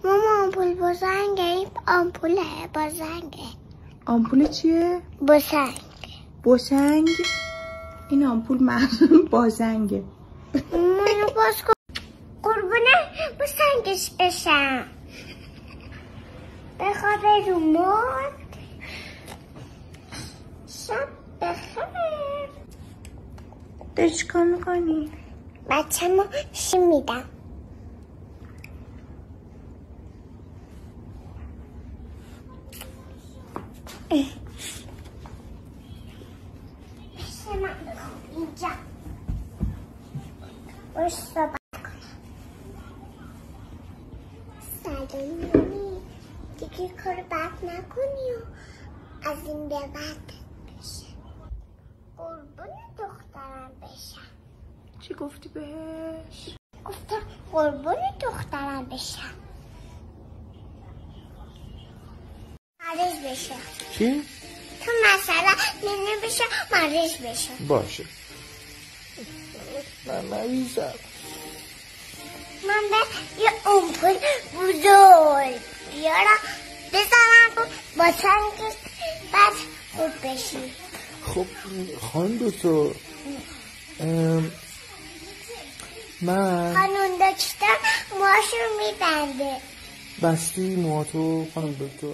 ماما آمپول بزنگه. این آمپوله بزنگه. آمپول چیه؟ بزنگ. باسنگ؟ این آمپول باسنگه. منو باز کن. قربونه باسنگش بشم. بخوابه رو مد. شب بخیر. داری چی کار میکنی؟ بچه ما شی میدم. بشه من بخواب اینجا. باش صحبت کنم. سلام دیگه کار بد نکنی و از این به بعد بشه. قربون دخترم بشم. چی گفتی بهش؟ گفتم قربون دخترم بشم. مریض بشه. چی؟ تو مثلا نینه بشه مریض بشه. باشه. من مریضم. من به یه آمپول بزرگ بیارم بزنم با سنگش بعد خوب بشی. خب خانم دکتر من خانم دکتر موهاشو میبنده. بستی موهاتو خانم دکتر؟